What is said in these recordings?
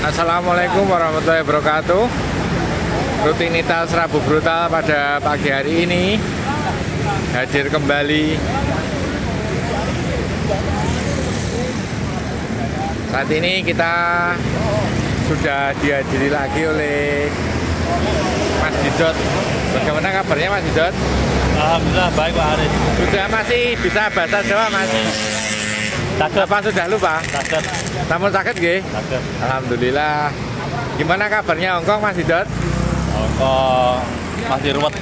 Assalamualaikum warahmatullahi wabarakatuh. Rutinitas Rabu Brutal pada pagi hari ini hadir kembali. Saat ini kita sudah dihadiri lagi oleh Mas Didot. Bagaimana kabarnya Mas Didot? Alhamdulillah baik Pak Haris. Sudah masih bisa bahasa Jawa Mas? Sakit. Apa sudah lupa? Sakit. Namun sakit nggih? Sakit. Alhamdulillah. Gimana kabarnya Hongkong Mas Didot? Hongkong masih ruwet.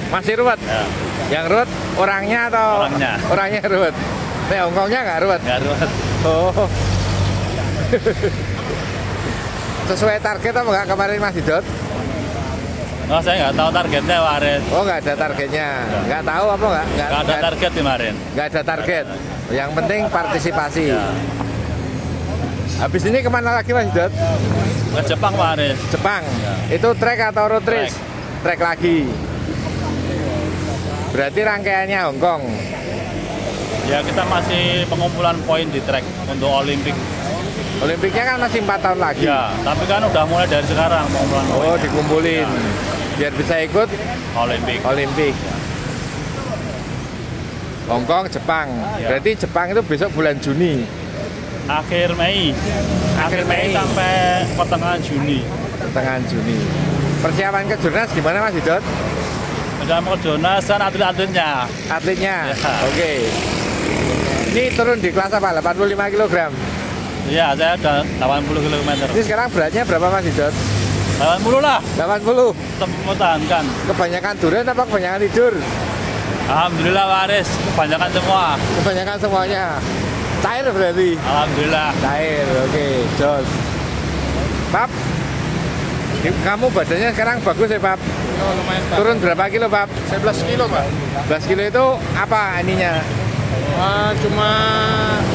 Masih ruwet? Ya. Yang ruwet orangnya atau? Orangnya. Orangnya ruwet. Nek Hongkongnya nggak ruwet? Nggak ruwet. Oh. Sesuai target apa nggak kemarin Mas Didot? Oh, saya nggak tahu targetnya Pak Haris. Oh, nggak ada targetnya. Nggak tahu apa nggak? Nggak ada target kemarin. Nggak ada target. Yang penting partisipasi. Ya. Habis ini kemana lagi Mas Didot? Ke Jepang Pak Haris. Jepang. Ya. Itu trek atau road race? Trek. Trek lagi. Berarti rangkaiannya Hongkong. Ya, kita masih pengumpulan poin di trek untuk Olimpik. Olimpiknya kan masih 4 tahun lagi. Ya, tapi kan udah mulai dari sekarang pengumpulan poin. Oh, dikumpulin. Biar bisa ikut Olimpik. Olimpik. Hongkong, Jepang. Ya. Berarti Jepang itu besok bulan Juni. Akhir Mei. Akhir Mei sampai pertengahan Juni. Pertengahan Juni. Persiapan ke Jurnas gimana Mas Didot? Sudah mau Jonas kan atlet-atletnya. Atletnya? Ya. Oke. Ini turun di kelas apa? 85 kg. Iya, saya udah 80 km. Ini sekarang beratnya berapa Mas Didot? 80 lah. 80. Mempertahankan. Kebanyakan durian apa kebanyakan tidur? Alhamdulillah Pak Haris, kebanyakan semua. Kebanyakan semuanya. Cair berarti? Alhamdulillah. Cair, oke. Jos. Pap, kamu badannya sekarang bagus ya Pap? Oh, lumayan Pak. Turun berapa kilo Pap? 11 kilo Pak. 11 kilo itu apa ininya? Cuma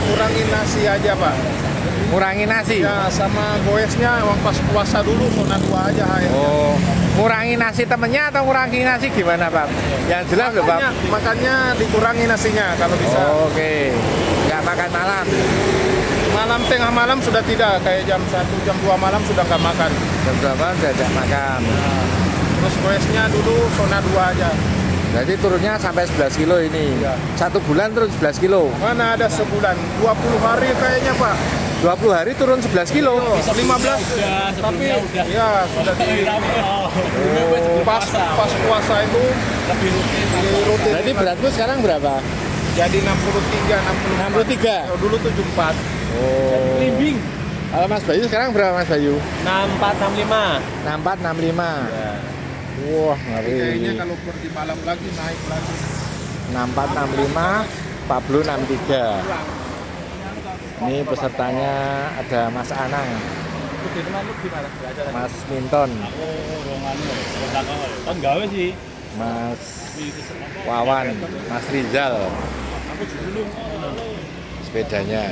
kurangin nasi aja Pak. Ngurangi nasi? Ya sama goesnya uang pas puasa dulu zona 2 aja akhirnya. Oh, ngurangi nasi temennya atau ngurangi nasi gimana Pap? Yang jelas loh Pap. Makannya dikurangi nasinya kalau bisa. Oh, oke. Nggak makan malam? Malam tengah malam sudah tidak, kayak jam 1, jam 2 malam sudah nggak makan. Jam berapa sudah tidak makan? Terus goesnya dulu zona 2 aja. Jadi turunnya sampai 11 kilo ini. Ya. 1 bulan turun 11 kilo. Mana ada sebulan, 20 hari kayaknya Pak. 20 hari turun 11 kilo. 15. Tapi ya sudah di pas puasa itu lebih rutin. Jadi beratmu sekarang berapa? Jadi 63, 63? Dulu 74. Oh. Limbing. Kalau Mas Bayu sekarang berapa Mas Bayu? 64, 65. 64, 65. Ya. Wah, Kayaknya ngeri. kalau pergi malam lagi naik lagi. 64, 65, Pablo 63. Ini pesertanya ada Mas Anang, Mas Minton, Kan gawe sih. Mas Wawan, Mas Rizal. Sepedanya.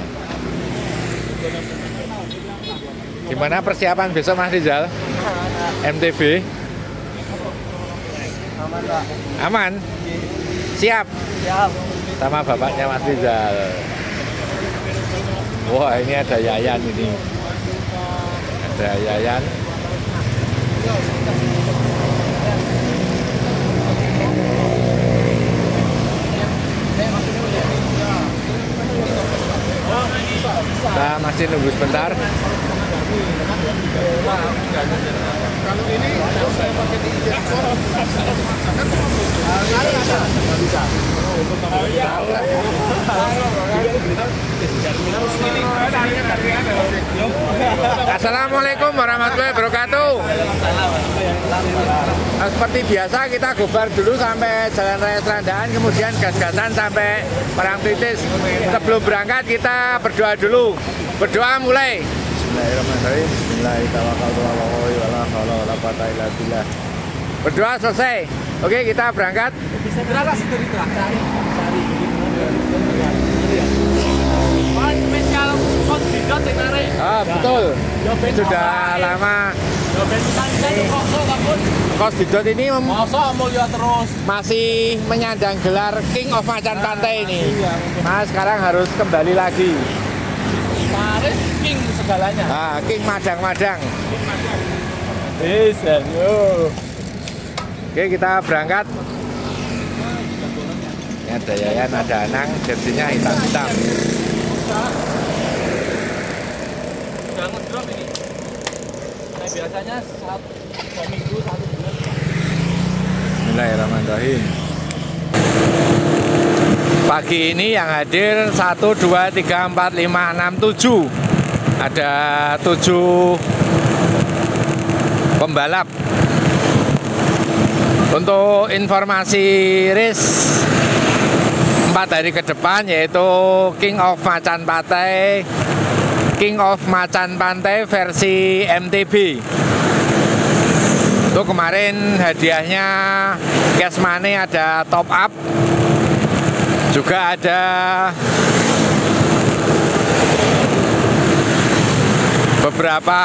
Gimana persiapan besok Mas Rizal? MTB? Aman? Siap? Siap. Sama bapaknya Mas Rizal. Wah, ini ada Yayan ini. Ada Yayan. Kita masih nunggu sebentar. Kalau ini saya pakai di injektor. Assalamualaikum warahmatullahi wabarakatuh. Nah, seperti biasa kita gobar dulu sampai Jalan Raya Serandaan, kemudian gas-gasan sampai Parangtritis. Sebelum berangkat kita berdoa dulu. Berdoa mulai. Bismillahirrahmanirrahim. Bismillahirrahmanirrahim. Berdoa selesai. Oke, kita berangkat. Ah, betul. Sudah lama. Kos Didot ini masih menyandang gelar King of Macan Pantai ini. Nah, sekarang harus kembali lagi. king segalanya. Ah, King Madang-Madang. Bisa, yo. Oke, kita berangkat. Ini ada Yayan, ada Anang, jersinya hitam-hitam. Udah ngedrop ini. Nah, biasanya 2 minggu, 1 bulan. Bismillahirrahmanirrahim. Pagi ini yang hadir 1, 2, 3, 4, 5, 6, 7. Ada 7 pembalap. Untuk informasi race 4 hari ke depan, yaitu King of Macan Pantai, King of Macan Pantai versi MTB. Itu kemarin hadiahnya cash money, ada top up, juga ada beberapa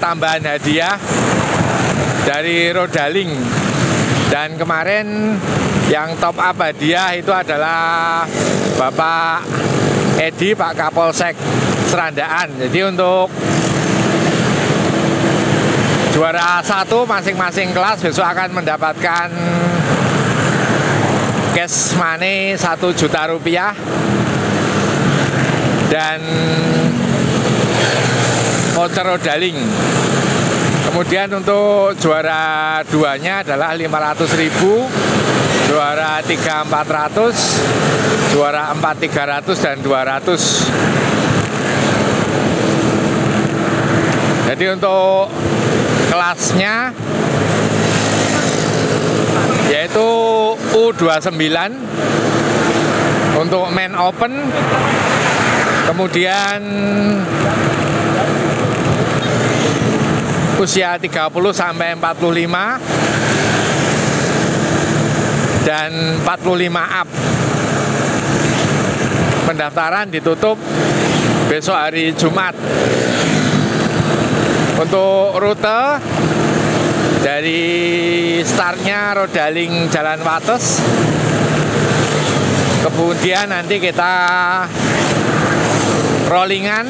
tambahan hadiah dari Rodaling. Dan kemarin yang top up hadiah itu adalah Bapak Edi, Pak Kapolsek Serandaan. Jadi untuk juara 1 masing-masing kelas besok akan mendapatkan cash money 1 juta rupiah dan voucher Rodaling. Kemudian untuk juara 2-nya adalah 500.000, juara 3 400, juara 4 300 dan 200. Jadi untuk kelasnya yaitu U29 untuk main open, kemudian usia 30 sampai 45 dan 45 up. Pendaftaran ditutup besok hari Jumat. Untuk rute dari startnya Rodaling Jalan Wates, kemudian nanti kita rollingan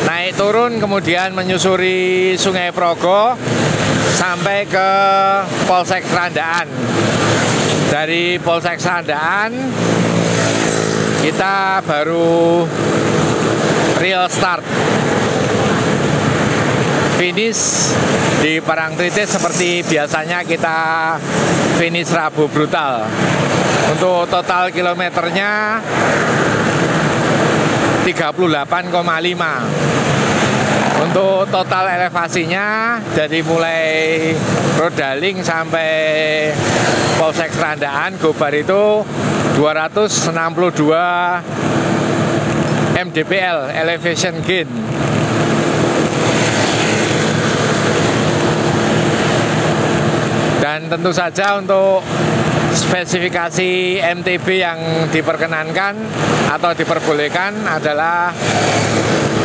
naik turun, kemudian menyusuri Sungai Progo sampai ke Polsek Serandaan. Dari Polsek Serandaan kita baru real start, finish di Parangtritis seperti biasanya kita finish Rabu Brutal. Untuk total kilometernya 38,5. Untuk total elevasinya dari mulai Rodaling sampai Polsek Serandaan Gobar itu 262 mdpl elevation gain. Dan tentu saja untuk spesifikasi MTB yang diperkenankan atau diperbolehkan adalah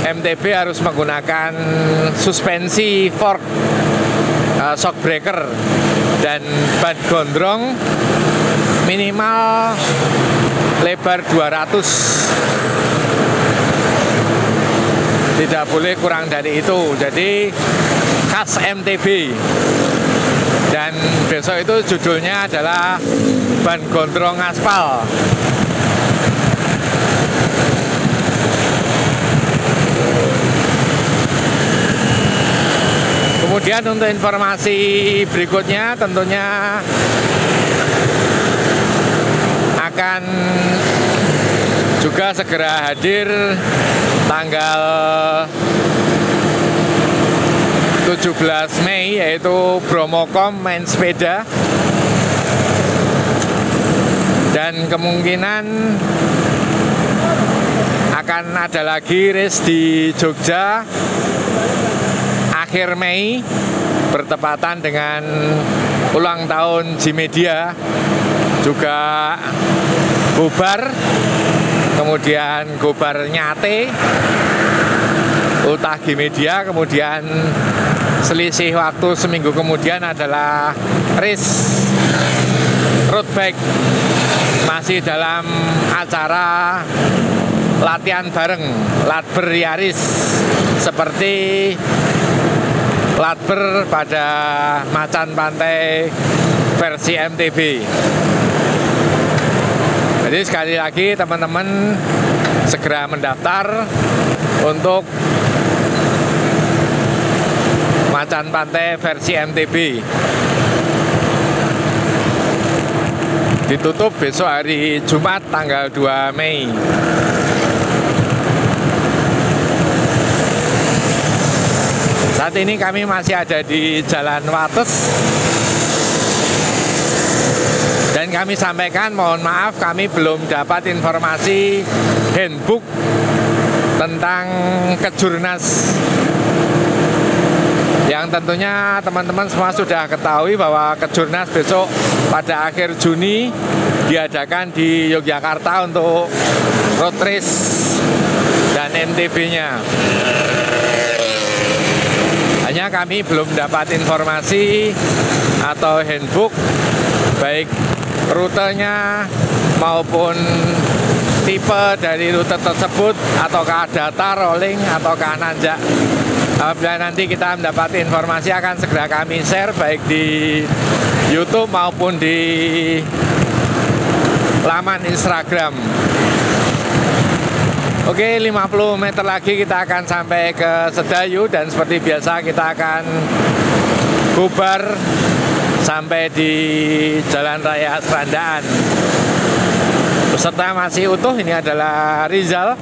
MTB harus menggunakan suspensi fork, shock breaker, dan ban gondrong minimal lebar 200. Tidak boleh kurang dari itu. Jadi khas MTB. Dan besok itu judulnya adalah ban gondrong aspal. Kemudian untuk informasi berikutnya tentunya akan juga segera hadir tanggal 17 Mei, yaitu Bromocom main sepeda, dan kemungkinan akan ada lagi race di Jogja akhir Mei bertepatan dengan ulang tahun G-Media, juga bubar, kemudian Gobar Nyate, ultah G-Media, kemudian selisih waktu seminggu kemudian adalah race road bike, masih dalam acara latihan bareng Latber Yaris seperti Latber pada Macan Pantai versi MTB. Jadi sekali lagi teman-teman segera mendaftar untuk Macan Pantai versi MTB. Ditutup besok hari Jumat tanggal 2 Mei. Saat ini kami masih ada di Jalan Wates. Dan kami sampaikan, mohon maaf kami belum dapat informasi handbook tentang Kejurnas. Yang tentunya teman-teman semua sudah ketahui bahwa Kejurnas besok pada akhir Juni diadakan di Yogyakarta untuk road race dan MTB-nya. Hanya kami belum dapat informasi atau handbook baik rutenya maupun tipe dari rute tersebut, ataukah datar, rolling, ataukah nanjak. Apabila nanti kita mendapat informasi akan segera kami share baik di YouTube maupun di laman Instagram. Oke, 50 meter lagi kita akan sampai ke Sedayu dan seperti biasa kita akan bubar sampai di Jalan Raya Serandaan. Peserta masih utuh, ini adalah Rizal.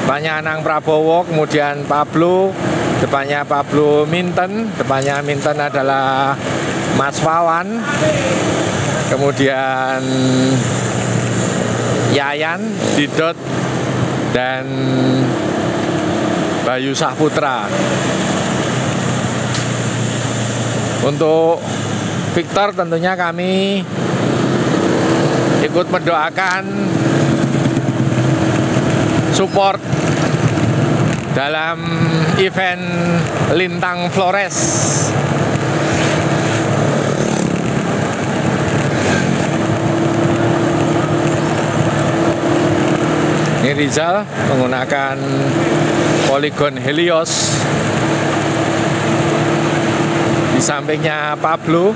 Depannya Anang Prabowo, kemudian Pablo, depannya Pablo Minten, depannya Minten adalah Mas Wawan, kemudian Yayan, Didot, dan Bayu Sahputra. Untuk Victor tentunya kami ikut mendoakan support dalam event Lintang Flores. Ini Rizal menggunakan Polygon Helios. Di sampingnya Pablo.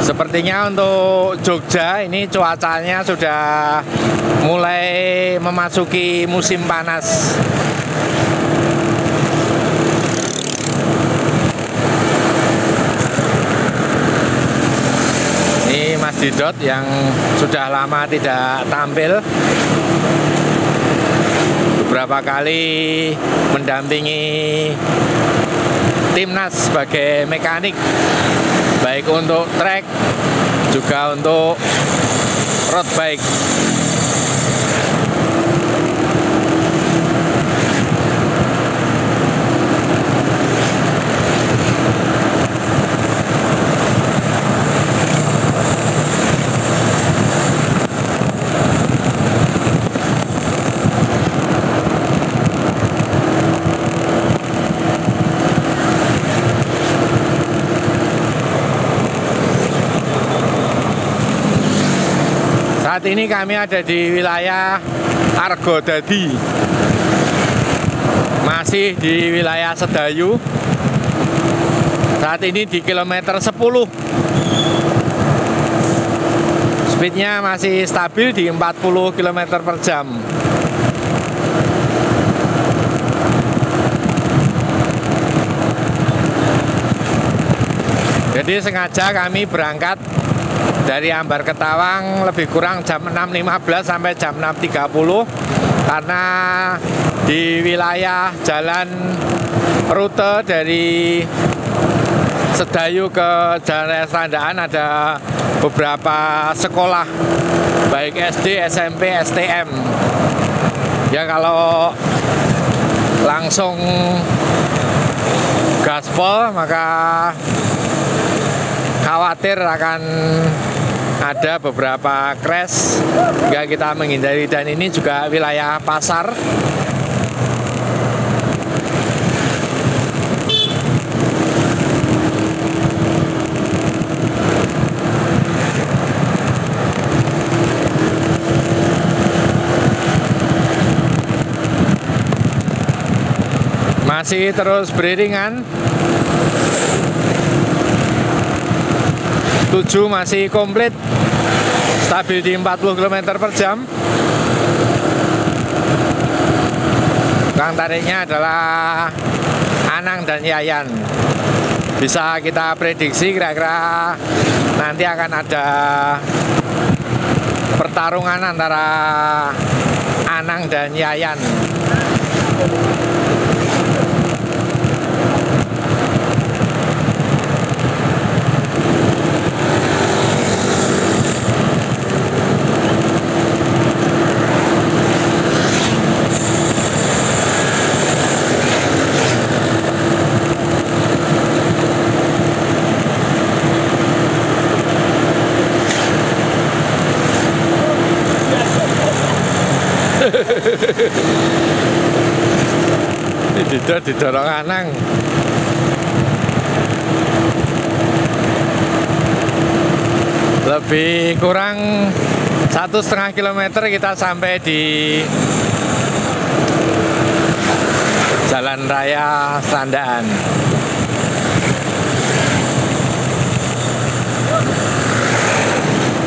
Sepertinya untuk Jogja ini cuacanya sudah mulai memasuki musim panas. Ini Mas Didot yang sudah lama tidak tampil. Beberapa kali mendampingi timnas sebagai mekanik, baik untuk trek juga untuk road bike. Saat ini kami ada di wilayah Argodadi, masih di wilayah Sedayu. Saat ini di kilometer 10. Speednya masih stabil di 40 km per jam. Jadi sengaja kami berangkat dari Ambar Ketawang lebih kurang jam 6.15 sampai jam 6.30 karena di wilayah jalan rute dari Sedayu ke Jalan Raya Serandaan ada beberapa sekolah baik SD, SMP, STM. Ya kalau langsung gaspol maka khawatir akan ada beberapa crash, hingga kita menghindari. Dan ini juga wilayah pasar. Masih terus beriringan. 7 masih komplit, stabil di 40 km per jam. Tukang tariknya adalah Anang dan Yayan. Bisa kita prediksi kira-kira nanti akan ada pertarungan antara Anang dan Yayan. Didorong Anang. Lebih kurang 1,5 kilometer kita sampai di Jalan Raya Serandaan.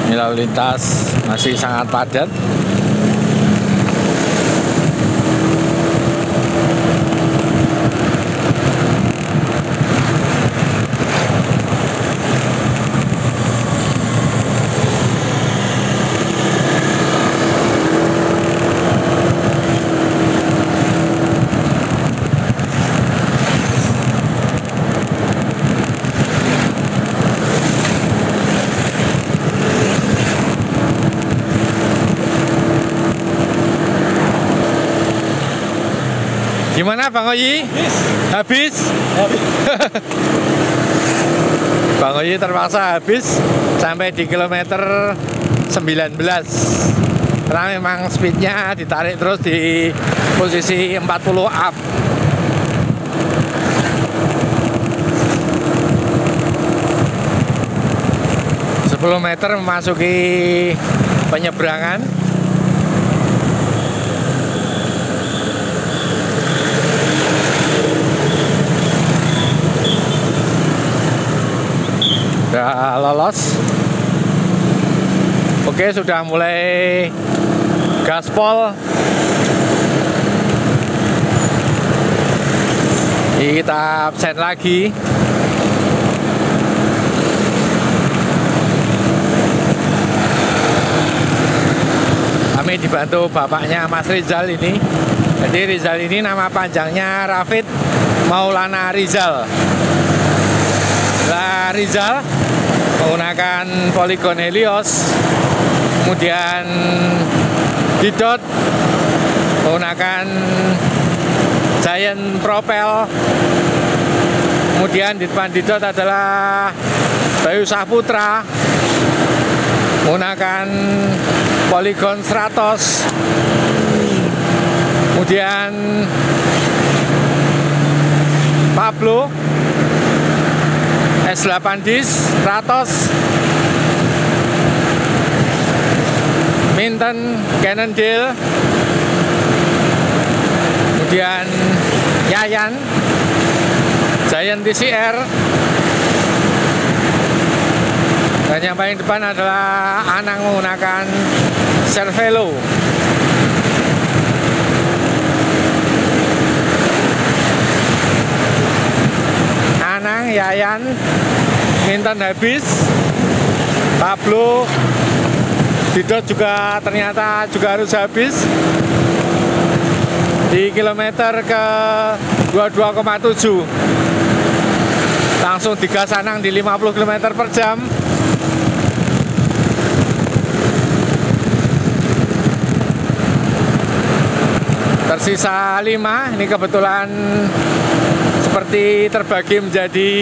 Ini lalu lintas masih sangat padat. Gimana Bang Oyi? Habis? Bang Oyi terpaksa habis sampai di kilometer 19. Karena memang speednya ditarik terus di posisi 40 up. Meter memasuki penyeberangan. Sudah lolos. Oke, sudah mulai gaspol. Kita absen lagi. Kami dibantu bapaknya Mas Rizal ini. Jadi Rizal ini nama panjangnya Rafid Maulana Rizal. Nah, Rizal menggunakan Polygon Helios, kemudian Didot menggunakan Giant Propel, kemudian di depan Didot adalah Bayu Saputra menggunakan Polygon Stratos, kemudian Pablo S8 Dis Stratos, Minton Cannondale, kemudian Yayan Giant TCR, dan yang paling depan adalah Anang menggunakan Cervelo. Anang, Yayan, Minton habis, Pablo, Didot juga ternyata juga harus habis di kilometer ke 22,7. Langsung digas Anang di 50 km per jam. Tersisa 5. Ini kebetulan seperti terbagi menjadi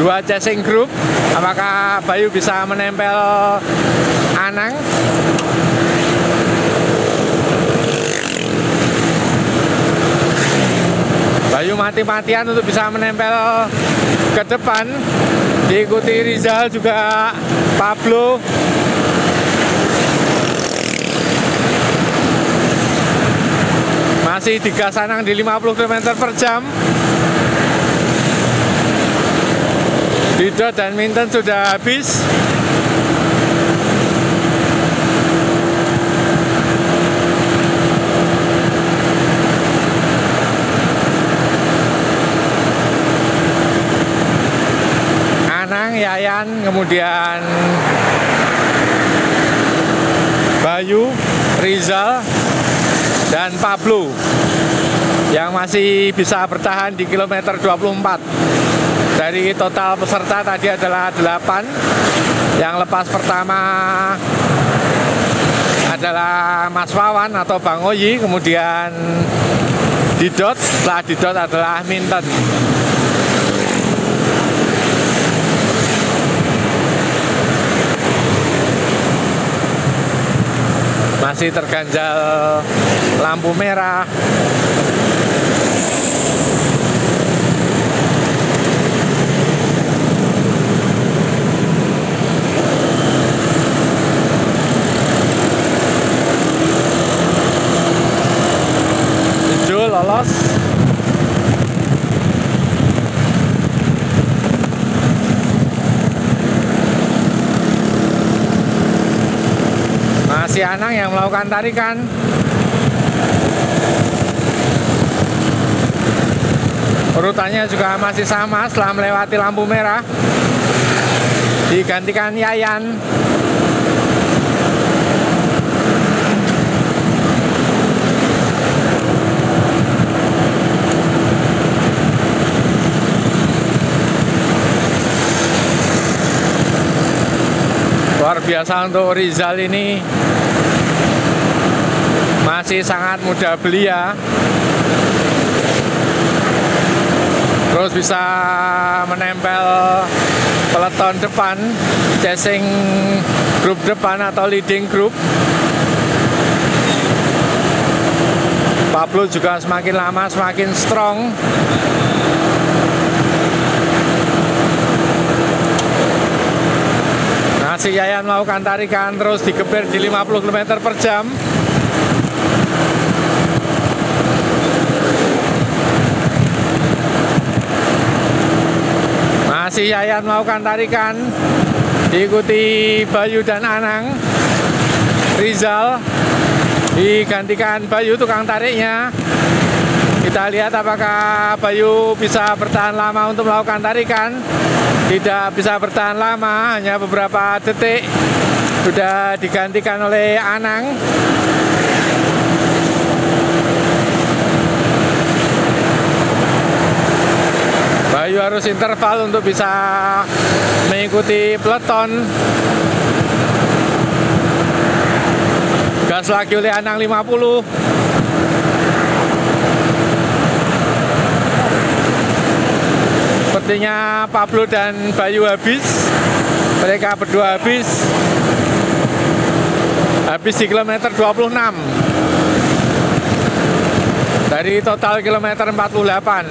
2 chasing group. Apakah Bayu bisa menempel Anang? Bayu mati-matian untuk bisa menempel ke depan. Diikuti Rizal juga Pablo. Masih digas Anang di 50 km/jam. Didot dan Minton sudah habis. Anang, Yayan, kemudian Bayu, Rizal, dan Pablo yang masih bisa bertahan di kilometer 24. Dari total peserta tadi adalah 8. Yang lepas pertama adalah Mas Wawan atau Bang Oyi, kemudian Didot, setelah Didot adalah Minton. Masih terganjal lampu merah. Hijau lolos. Masih Anang yang melakukan tarikan. Urutannya juga masih sama setelah melewati lampu merah. Digantikan Yayan. Luar biasa untuk Rizal ini, masih sangat muda belia, terus bisa menempel peloton depan, chasing grup depan atau leading group. Pablo juga semakin lama semakin strong. Masih Yayan melakukan tarikan, terus digebir di 50 km/jam. Masih Yayan melakukan tarikan, diikuti Bayu dan Anang. Rizal digantikan Bayu tukang tariknya. Kita lihat apakah Bayu bisa bertahan lama untuk melakukan tarikan. Tidak bisa bertahan lama, hanya beberapa detik. Sudah digantikan oleh Anang. Bayu harus interval untuk bisa mengikuti peloton. Gas lagi oleh Anang 50. Sepertinya Pablo dan Bayu habis. Mereka berdua habis di kilometer 26 dari total kilometer 48.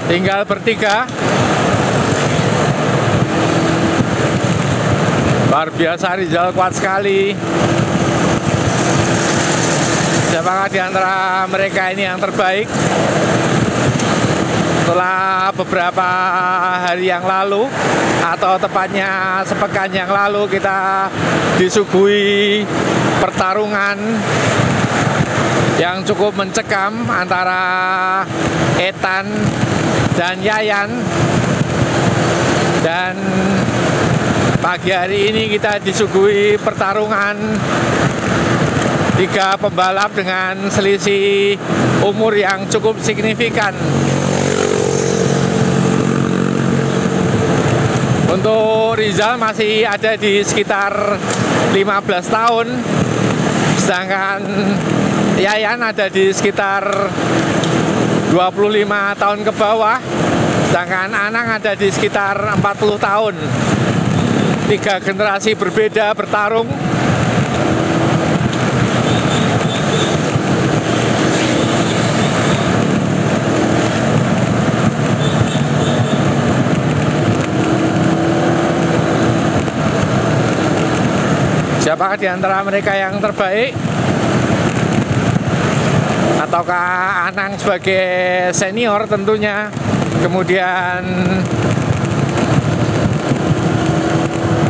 Tinggal bertiga. Luar biasa, Rizal kuat sekali. Siapakah di antara mereka ini yang terbaik? Setelah beberapa hari yang lalu, atau tepatnya sepekan yang lalu, kita disuguhi pertarungan yang cukup mencekam antara Ethan dan Yayan. Dan pagi hari ini kita disuguhi pertarungan 3 pembalap dengan selisih umur yang cukup signifikan. Untuk Rizal masih ada di sekitar 15 tahun. Sedangkan Yayan ada di sekitar 25 tahun ke bawah. Sedangkan Anang ada di sekitar 40 tahun. 3 generasi berbeda bertarung. Siapakah di antara mereka yang terbaik? Ataukah Anang sebagai senior tentunya, kemudian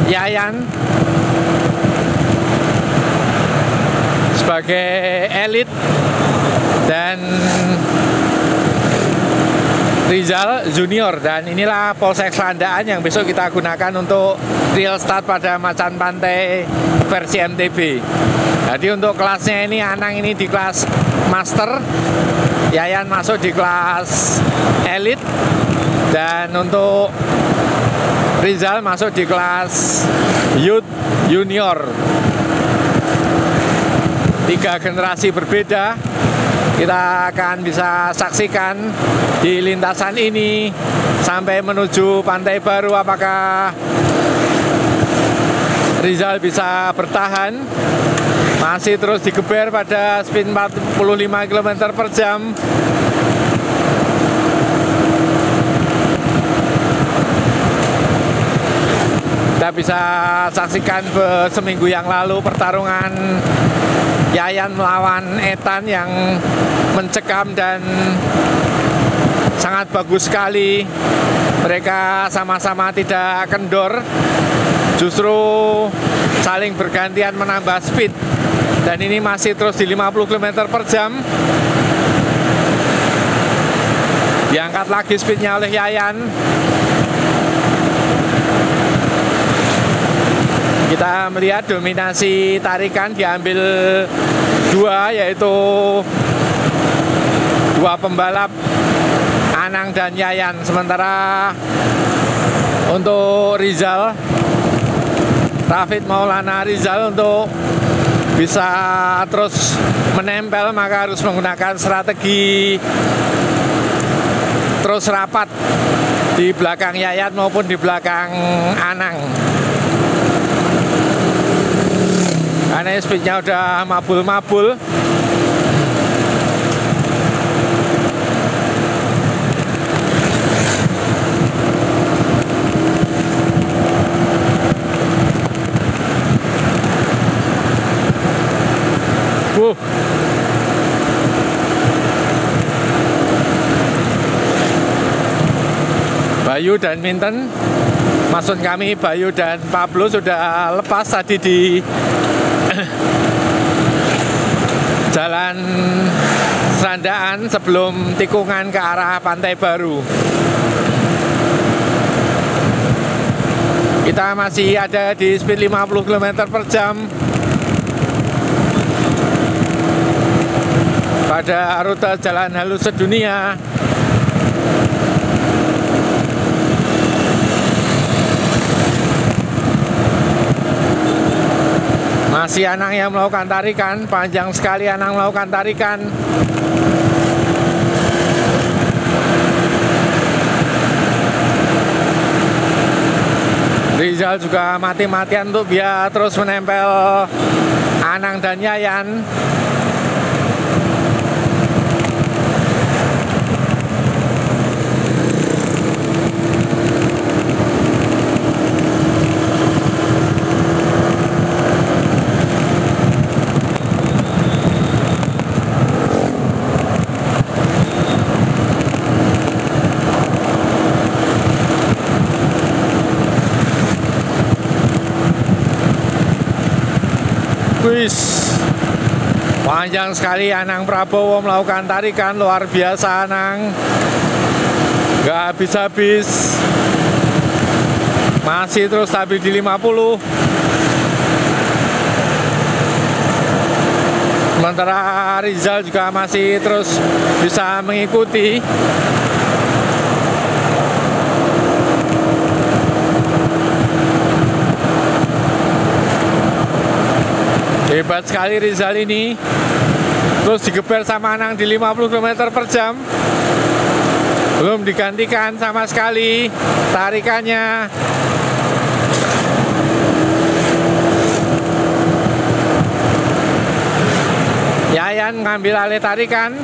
Yayan sebagai elit, dan Rizal junior. Dan inilah polsek Serandaan yang besok kita gunakan untuk real start pada Macan Pantai versi MTB. Jadi untuk kelasnya ini, Anang ini di kelas master, Yayan masuk di kelas elit, dan untuk Rizal masuk di kelas youth junior. 3 generasi berbeda kita akan bisa saksikan di lintasan ini sampai menuju Pantai Baru. Apakah Rizal bisa bertahan? Masih terus digeber pada speed 45 km per jam. Kita bisa saksikan seminggu yang lalu pertarungan Yayan melawan Ethan yang mencekam dan sangat bagus sekali. Mereka sama-sama tidak kendor, justru saling bergantian menambah speed. Dan ini masih terus di 50 km per jam. Diangkat lagi speednya oleh Yayan. Kita melihat dominasi tarikan diambil 2, yaitu 2 pembalap, Anang dan Yayan. Sementara untuk Rizal, Rafid Maulana Rizal, untuk bisa terus menempel maka harus menggunakan strategi terus rapat di belakang Yayan maupun di belakang Anang. Karena speednya udah mabul-mabul. Bayu dan Minten, maksud kami Bayu dan Pablo, sudah lepas tadi di Jalan Serandaan sebelum tikungan ke arah Pantai Baru. Kita masih ada di speed 50 km per jam pada rute jalan halus sedunia. Masih Anang yang melakukan tarikan, panjang sekali Anang melakukan tarikan. Rizal juga mati-matian untuk biar terus menempel Anang dan Yayan. Panjang sekali Anang Prabowo melakukan tarikan, luar biasa Anang, gak habis-habis, masih terus stabil di 50. Sementara Rizal juga masih terus bisa mengikuti. Di Hebat sekali Rizal ini. Terus digeber sama Anang di 50 km per jam. Belum digantikan sama sekali tarikannya. Yayan ngambil alih tarikan.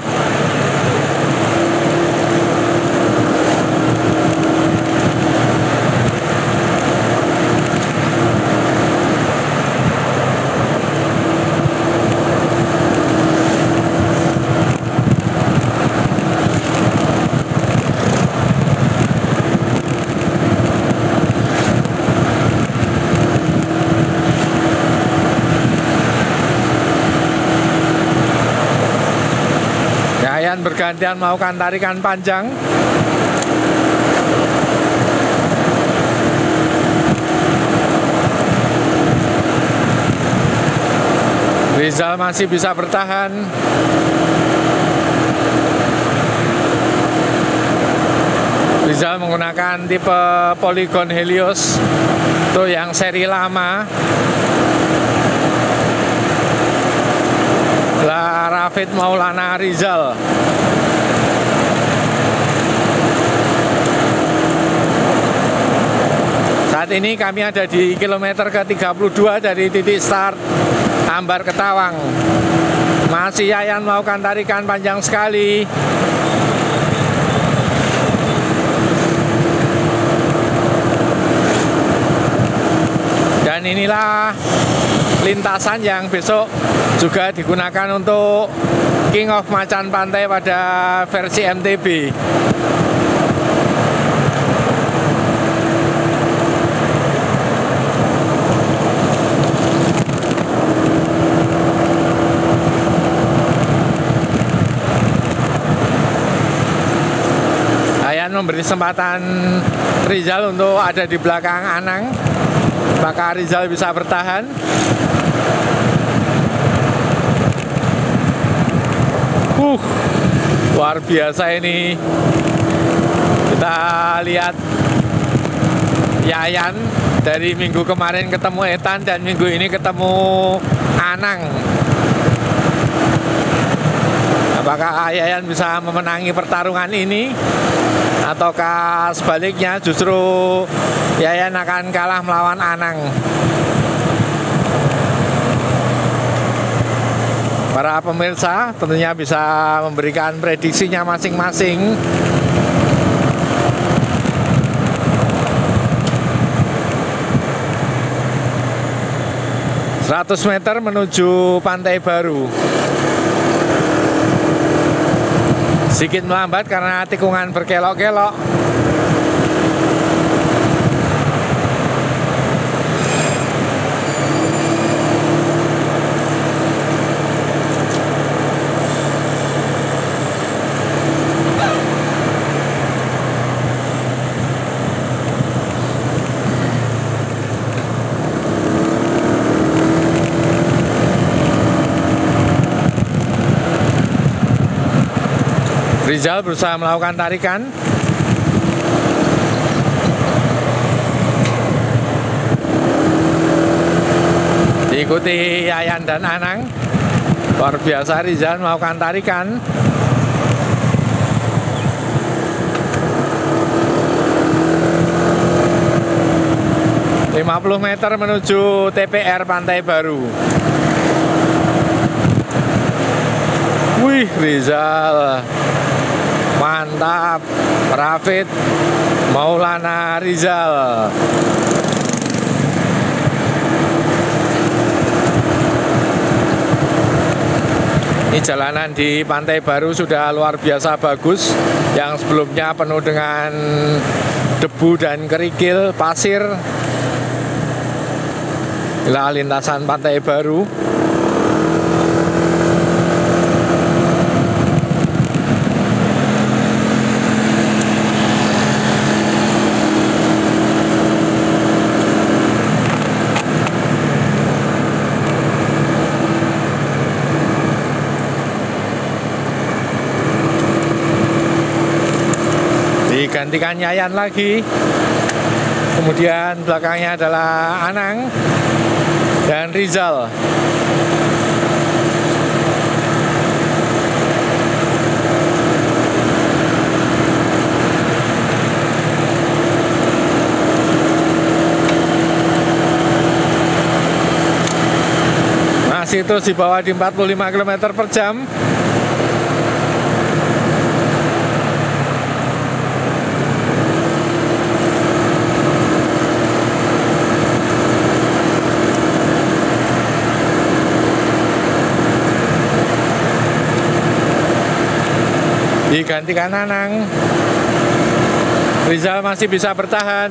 Bergantian melakukan tarikan panjang. Rizal masih bisa bertahan. Rizal menggunakan tipe Polygon Helios, itu yang seri lama. Rafid Maulana Rizal. Saat ini kami ada di kilometer ke-32 dari titik start Ambar Ketawang. Masih Yayan melakukan tarikan panjang sekali. Dan inilah lintasan yang besok juga digunakan untuk King of Macan Pantai pada versi MTB. Yayan memberi kesempatan Rizal untuk ada di belakang Anang. Maka Rizal bisa bertahan. Luar biasa ini. Kita lihat Yayan dari minggu kemarin ketemu Ethan dan minggu ini ketemu Anang. Apakah Yayan bisa memenangi pertarungan ini? Ataukah sebaliknya justru Yayan akan kalah melawan Anang? Para pemirsa tentunya bisa memberikan prediksinya masing-masing. Seratus meter menuju Pantai Baru. Sedikit melambat karena tikungan berkelok-kelok. Rizal berusaha melakukan tarikan. Diikuti Yayan dan Anang. Luar biasa Rizal melakukan tarikan. ...50 meter menuju TPR Pantai Baru. Wih, Rizal mantap. Rafid Maulana Rizal. Ini jalanan di Pantai Baru sudah luar biasa bagus. Yang sebelumnya penuh dengan debu dan kerikil, pasir. Inilah lintasan Pantai Baru. Digantikan Yayan lagi. Kemudian belakangnya adalah Anang dan Rizal. Masih terus di bawah di 45 km per jam. Digantikan Anang. Rizal masih bisa bertahan.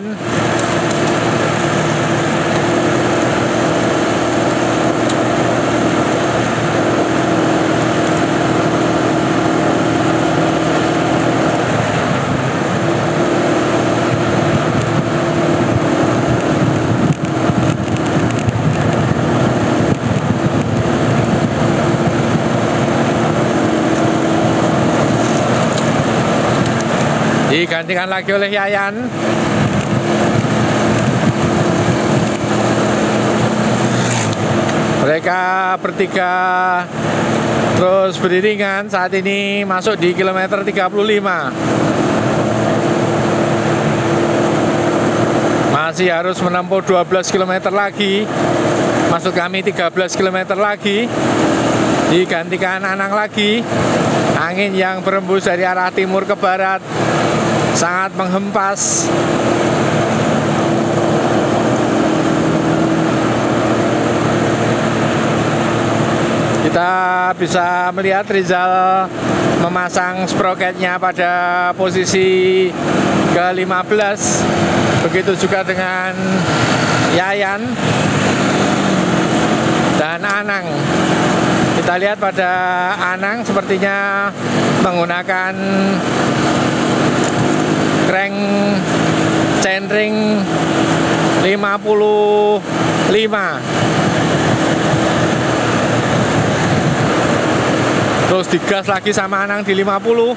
Digantikan lagi oleh Yayan. Mereka bertiga terus beriringan. Saat ini masuk di kilometer 35. Masih harus menempuh 12 km lagi. Maksud kami 13 km lagi. Digantikan Anang lagi. Angin yang berembus dari arah timur ke barat sangat menghempas. Kita bisa melihat Rizal memasang sproketnya pada posisi ke-15. Begitu juga dengan Yayan dan Anang. Kita lihat pada Anang sepertinya menggunakan crank chainring 55. Terus digas lagi sama Anang di 50.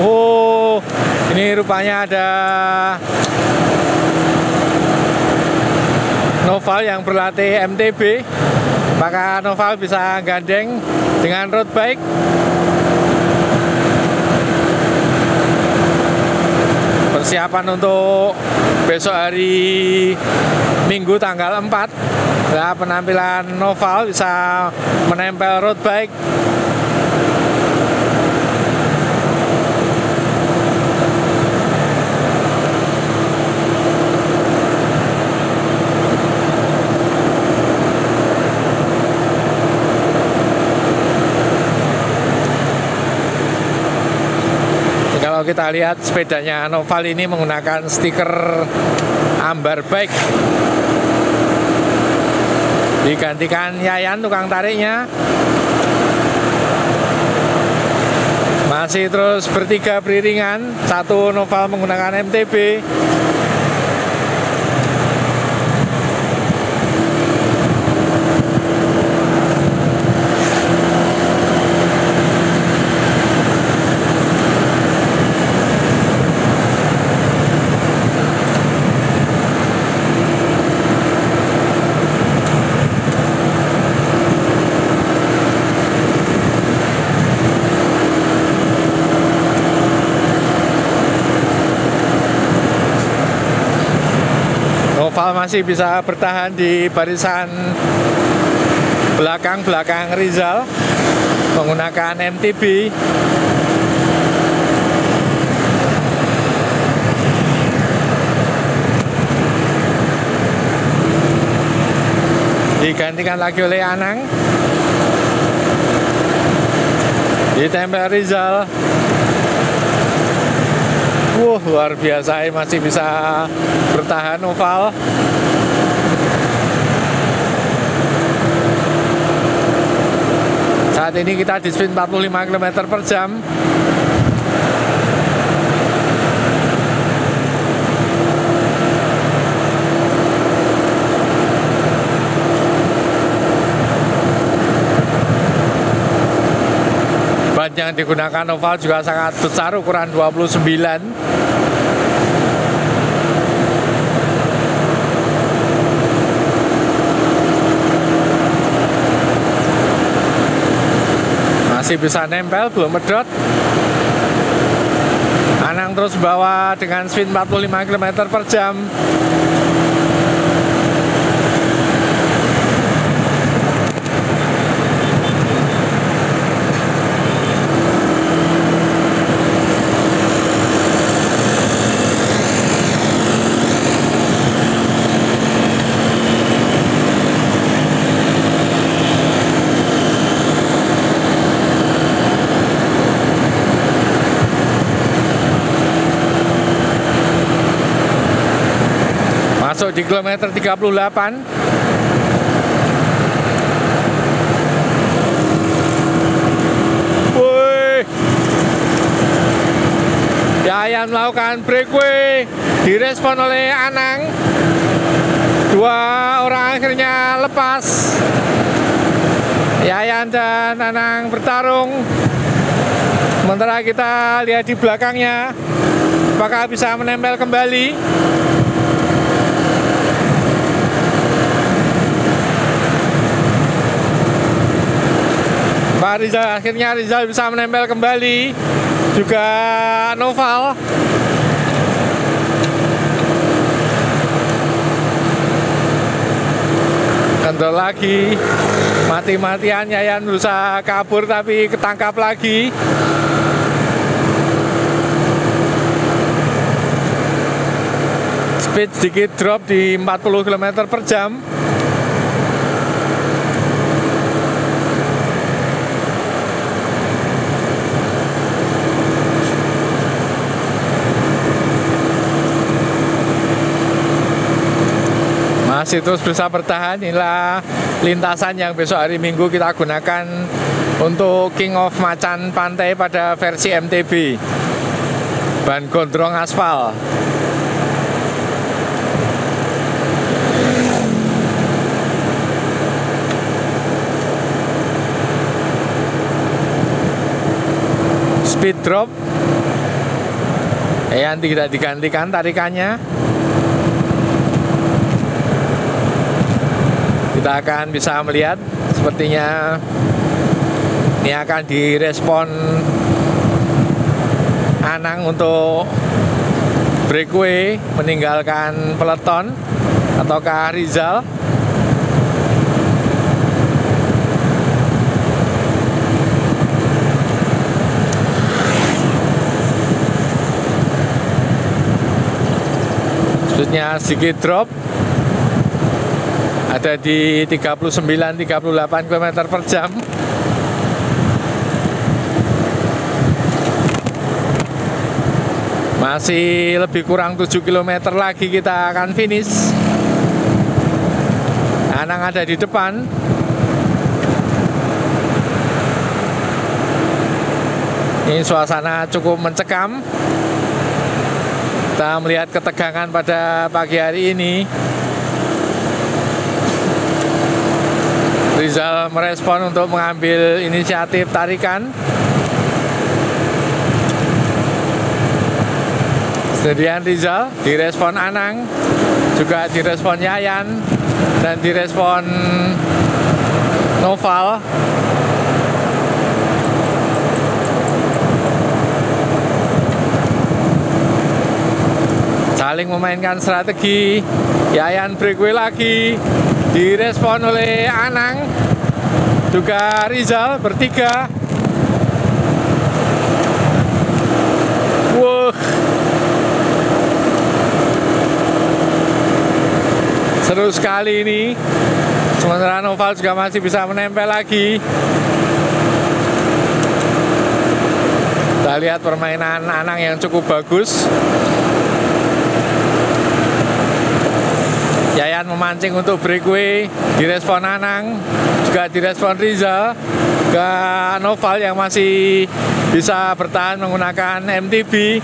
Oh, ini rupanya ada Noval yang berlatih MTB. Maka Noval bisa gandeng dengan road bike. Persiapan untuk besok hari Minggu tanggal 4. Ya, penampilan Noval bisa menempel road bike. Kalau kita lihat sepedanya Noval ini menggunakan stiker Ambar Bike. Digantikan Yayan tukang tariknya. Masih terus bertiga beriringan. Satu Noval menggunakan MTB. Noval masih bisa bertahan di barisan belakang Rizal menggunakan MTB. Digantikan lagi oleh Anang. Ditempel Rizal. Luar biasa, masih bisa bertahan Noval. Saat ini kita di speed 45 km per jam. Ban yang digunakan Noval juga sangat besar, ukuran 29. Masih bisa nempel, belum medot. Anang terus bawa dengan speed 45 km per jam. Masuk di kilometer 38. Woi. Yayan melakukan breakaway, direspon oleh Anang. Dua orang akhirnya lepas. Yayan dan Anang bertarung. Sementara kita lihat di belakangnya, apakah bisa menempel kembali. Pak Rizal, akhirnya Rizal bisa menempel kembali. Juga Noval. Kendor lagi. Mati-matian Yayan berusaha kabur tapi ketangkap lagi. Speed sedikit drop di 40 km per jam. Masih terus bisa bertahan. Inilah lintasan yang besok hari Minggu kita gunakan untuk King of Macan Pantai pada versi MTB. Ban gondrong aspal. Speed drop. Yang tidak digantikan tarikannya. Kita akan bisa melihat sepertinya ini akan direspon Anang untuk breakaway meninggalkan peleton, ataukah Rizal. Speednya sedikit drop. Ada di 39-38 km per jam. Masih lebih kurang 7 km lagi kita akan finish. Anang ada di depan. Ini suasana cukup mencekam. Kita melihat ketegangan pada pagi hari ini. Rizal merespon untuk mengambil inisiatif tarikan. Kemudian Rizal direspon Anang, juga direspon Yayan, dan direspon Noval. Saling memainkan strategi. Yayan breakaway lagi, direspon oleh Anang, juga Rizal, bertiga. Wow. Seru sekali ini. Sementara Noval juga masih bisa menempel lagi. Kita lihat permainan Anang yang cukup bagus. Yayan memancing untuk breakaway, direspon Anang, juga direspon Rizal. Ke Noval yang masih bisa bertahan menggunakan MTB.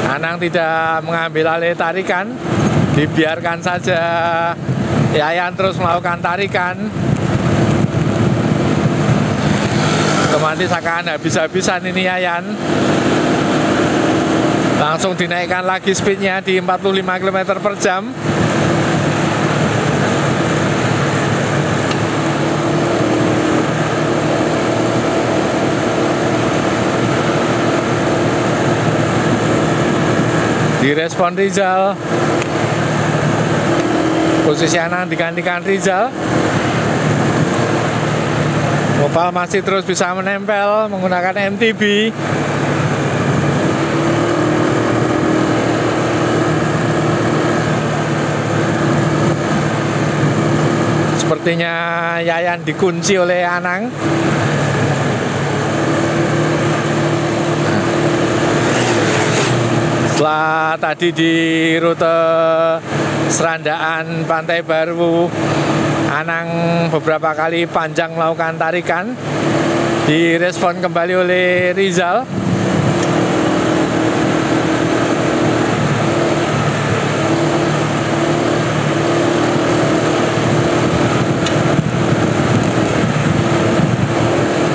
Anang tidak mengambil alih tarikan, dibiarkan saja Yayan terus melakukan tarikan. Otomatis akan habis-habisan ini Yayan. Langsung dinaikkan lagi speednya di 45 km per jam. Direspon Rizal. Posisi Anang digantikan Rizal. Noval masih terus bisa menempel menggunakan MTB. Sepertinya Yayan dikunci oleh Anang. Setelah tadi di rute Serandaan Pantai Baru, Anang beberapa kali panjang melakukan tarikan, direspon kembali oleh Rizal.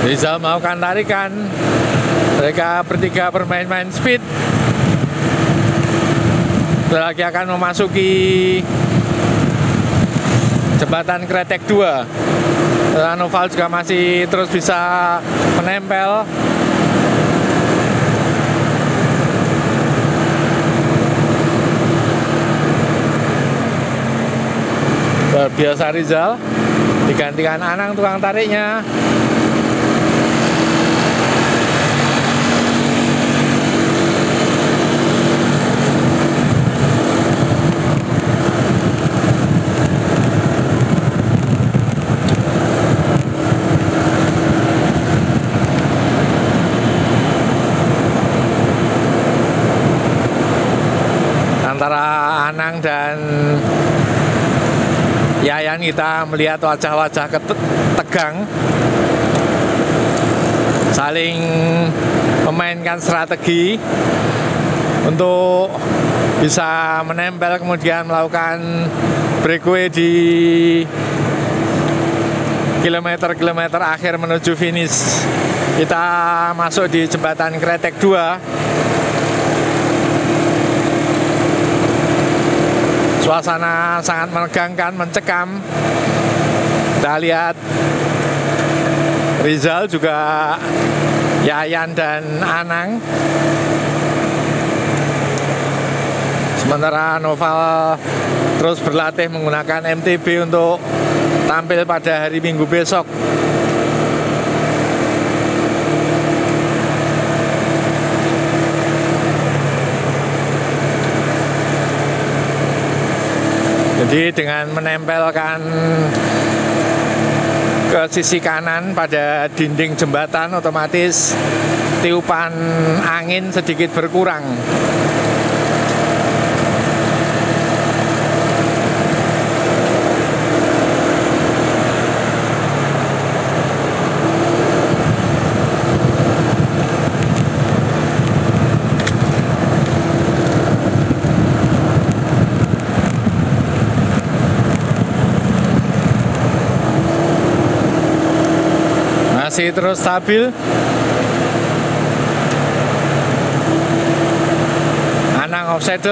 Rizal melakukan tarikan, mereka bertiga bermain-main speed. Lagi akan memasuki jembatan Kretek 2. Noval juga masih terus bisa menempel. Luar biasa Rizal, digantikan Anang tukang tariknya. Antara Anang dan Yayan kita melihat wajah-wajah tegang, saling memainkan strategi untuk bisa menempel, kemudian melakukan breakaway di kilometer-kilometer akhir menuju finish. Kita masuk di jembatan Kretek 2. Suasana sangat menegangkan, mencekam. Kita lihat Rizal, juga Yayan dan Anang. Sementara Noval terus berlatih menggunakan MTB untuk tampil pada hari Minggu besok. Jadi dengan menempelkan ke sisi kanan pada dinding jembatan, otomatis tiupan angin sedikit berkurang. Masih terus stabil. Anang offside.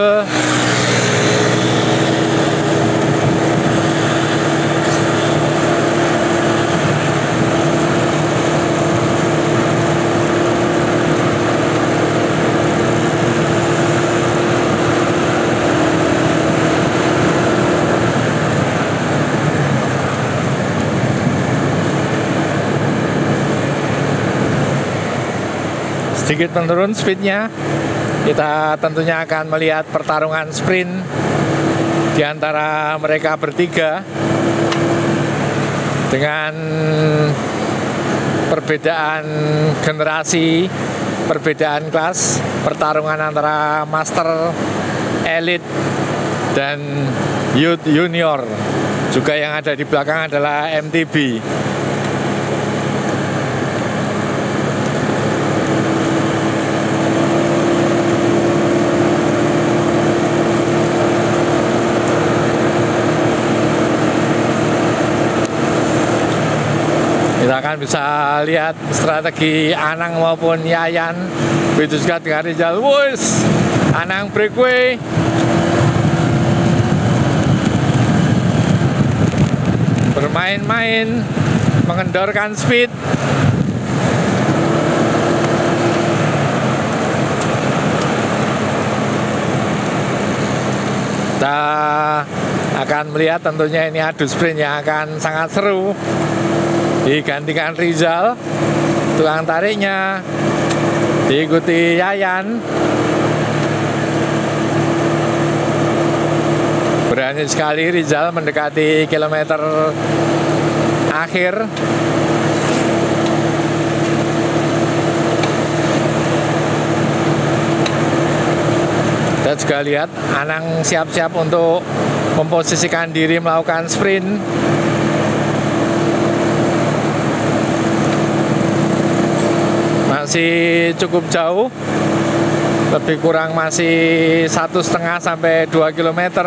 Sedikit menurun speednya. Kita tentunya akan melihat pertarungan sprint di antara mereka bertiga dengan perbedaan generasi, perbedaan kelas, pertarungan antara master, elite, dan youth junior. Juga yang ada di belakang adalah MTB. Kita akan bisa lihat strategi Anang maupun Yayan. Begitu juga dengan Rizal. Wus, Anang breakaway. Bermain-main, mengendorkan speed. Kita akan melihat tentunya ini adu sprint yang akan sangat seru. Digantikan Rizal, tukang tariknya, diikuti Yayan. Berani sekali Rizal mendekati kilometer akhir. Kita juga lihat Anang siap-siap untuk memposisikan diri melakukan sprint. Masih cukup jauh, lebih kurang masih 1,5 sampai 2 km.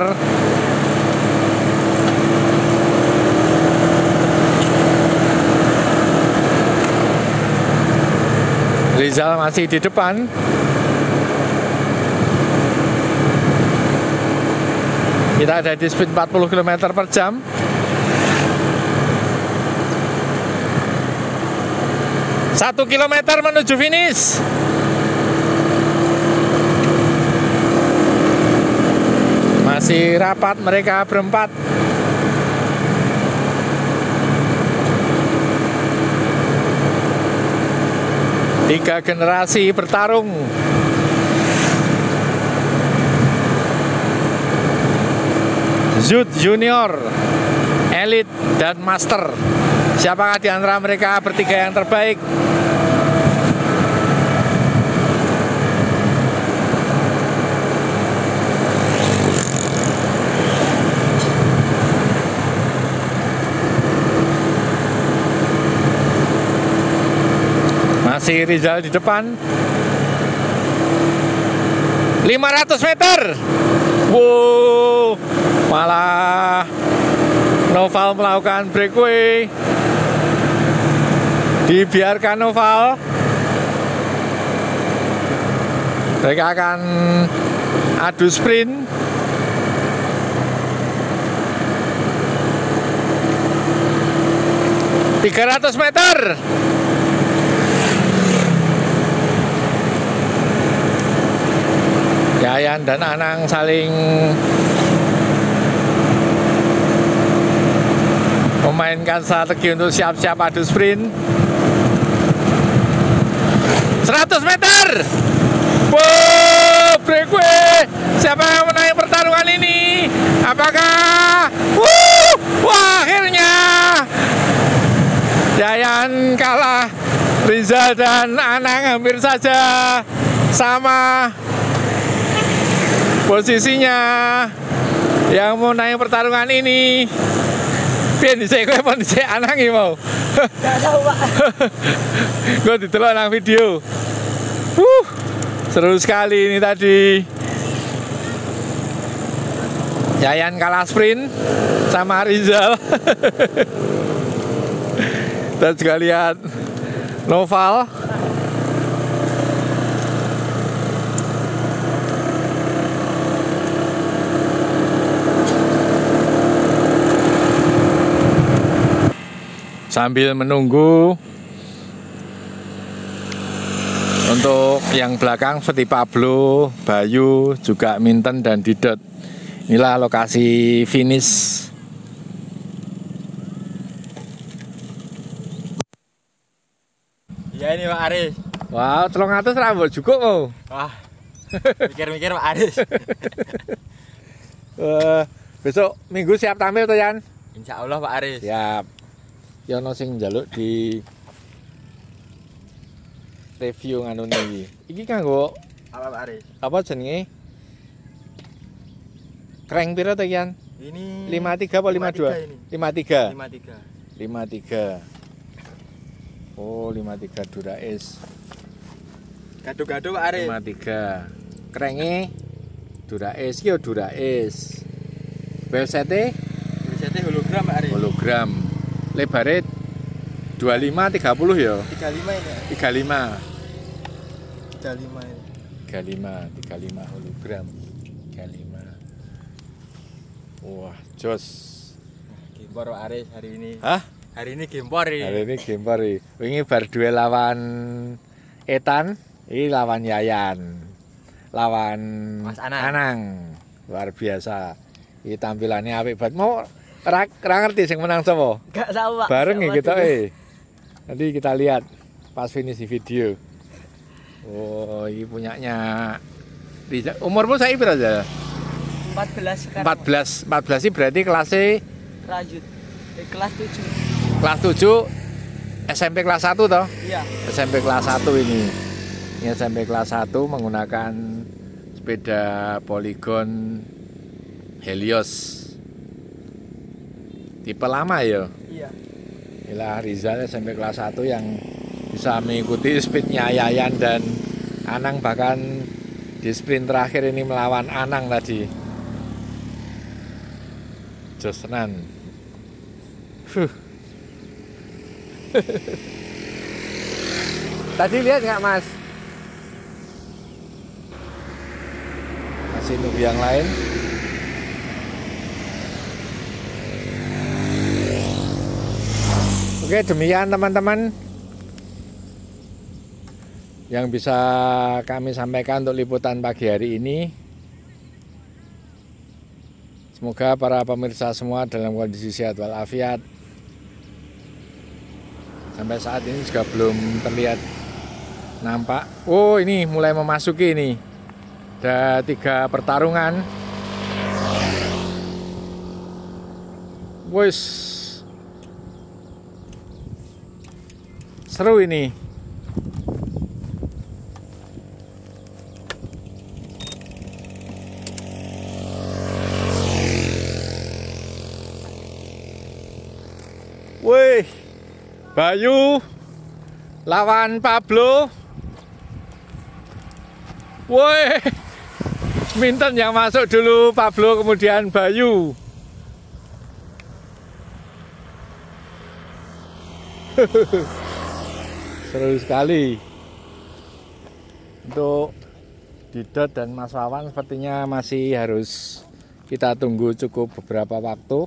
Rizal masih di depan. Kita ada di speed 40 km per jam. Satu kilometer menuju finish. Masih rapat mereka berempat. Tiga generasi bertarung. Zut Junior, Elite, dan Master. Siapakah di antara mereka bertiga yang terbaik? Masih Rizal di depan. 500 meter. Wow, malah Noval melakukan breakaway. Dibiarkan Noval. Mereka akan adu sprint. ...300 meter. Yayan dan Anang saling memainkan strategi untuk siap-siap adu sprint. 100 meter. Wow, breakaway. Siapa yang menang pertarungan ini? Apakah? Wah, akhirnya Yayan kalah. Rizal dan Anang hampir saja sama posisinya. Yang mau naik pertarungan ini pian dhisik kowe apa dhisik Anang iki mau? Gak tahu, Pak. Gue ditelok nang video. Seru sekali ini tadi. Yayan kalah sprint sama Rizal. Dan juga lihat Noval. Sambil menunggu untuk yang belakang seperti Pablo, Bayu, juga Minten dan Didot. Inilah lokasi finish. Iya ini Pak Aris. Wow, 300 rambut cukup mau. Wah, mikir-mikir Pak Aris. Besok Minggu siap tampil tuh Yan? Insya Allah Pak Aris. Siap. Yono sing njaluk di review nganu iki. Iki kanggo Apa Pak Aris? apa jenenge? Crank pira to Yan? Ini 53 apa 52? 53. 53. Oh, 53 Dura-Ace. Gado-gado Pak Aris. 53. Krenge Dura-Ace yo Dura-Ace. Website Biasanya hologram Pak Aris. hologram. Lebarnya 25 30 ya. 35 ini. 35. 35 ini. 35 hologram. 35. Wah, jos. Gempor Pak Aris hari ini. Hah? Hari ini gempor ini. Hari ini gempor iki. Wingi bar duel lawan Etan, ini lawan Yayan. Lawan Mas Anang. Anang. Luar biasa. Iki tampilannya apik banget. Mau ora ngerti sing menang sapa? Gak tahu Pak. Bareng ya kita Nanti kita lihat pas finish di video. Oh, ini punyanya Rizal. Umurmu saya berapa aja? 14 sekarang. 14 sih berarti kelasnya Lanjut. Kelas 7. kelas 7 SMP kelas 1 toh? Iya. SMP kelas 1 ini. Ini SMP kelas 1 menggunakan sepeda Polygon Helios. Tipe lama ya. Iya. Inilah Rizal SMP kelas 1 yang bisa mengikuti speednya Yayan dan Anang, bahkan di sprint terakhir ini melawan Anang tadi. Jos tenan. Tadi lihat nggak Mas? Masih nunggu yang lain. Oke, demikian teman-teman yang bisa kami sampaikan untuk liputan pagi hari ini. Semoga para pemirsa semua dalam kondisi sehat walafiat. Sampai saat ini juga belum terlihat nampak. Oh, ini mulai memasuki ini. Ada 3 pertarungan. Wis. Seru ini. Wih, Bayu lawan Pablo. Wih, Minten yang masuk dulu, Pablo kemudian Bayu. Seru sekali. Untuk Didot dan Mas Wawan sepertinya masih harus kita tunggu cukup beberapa waktu.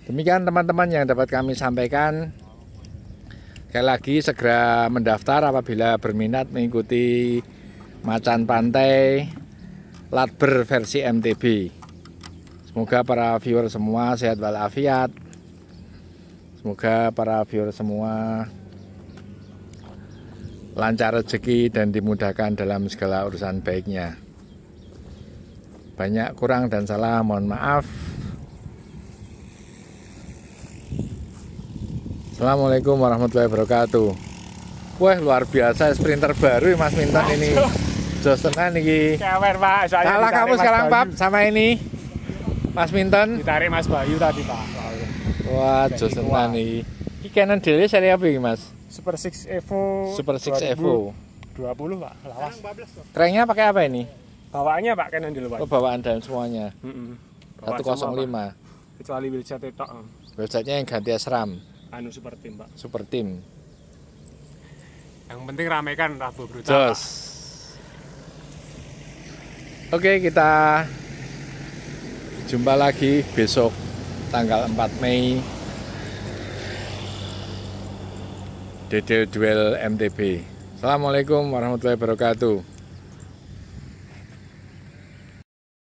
Demikian teman-teman yang dapat kami sampaikan. Sekali lagi segera mendaftar apabila berminat mengikuti Macan Pantai Latber versi MTB. Semoga para viewer semua sehat walafiat. Semoga para viewer semua lancar rezeki dan dimudahkan dalam segala urusan baiknya. Banyak kurang dan salah, mohon maaf. Assalamualaikum warahmatullahi wabarakatuh. Wah, luar biasa sprinter baru Mas Minten ini. Jos tenan iki. Kewer, Pak. Kalah kamu sekarang, Pak, sama ini. Mas Minten. Ditarik Mas Bayu tadi, Pak. Wah, jos tenan iki. Iki Canon dhewe seri apa iki, Mas? Super 6 Evo. Super 6 Evo 20, Pak. Lawas. Cranknya pakai apa ini? Bawaannya Pak Canon dulu, Pak. Oh, bawaan dalam semuanya. 105. Kecuali wheelset itu. Websitenya yang ganti SRAM. Anu Super Team, Pak. Super Team. Yang penting ramekan Rabu Brutal. Jos. Oke, kita jumpa lagi besok tanggal 4 Mei. Dedel Duel MTB. Assalamualaikum warahmatullahi wabarakatuh.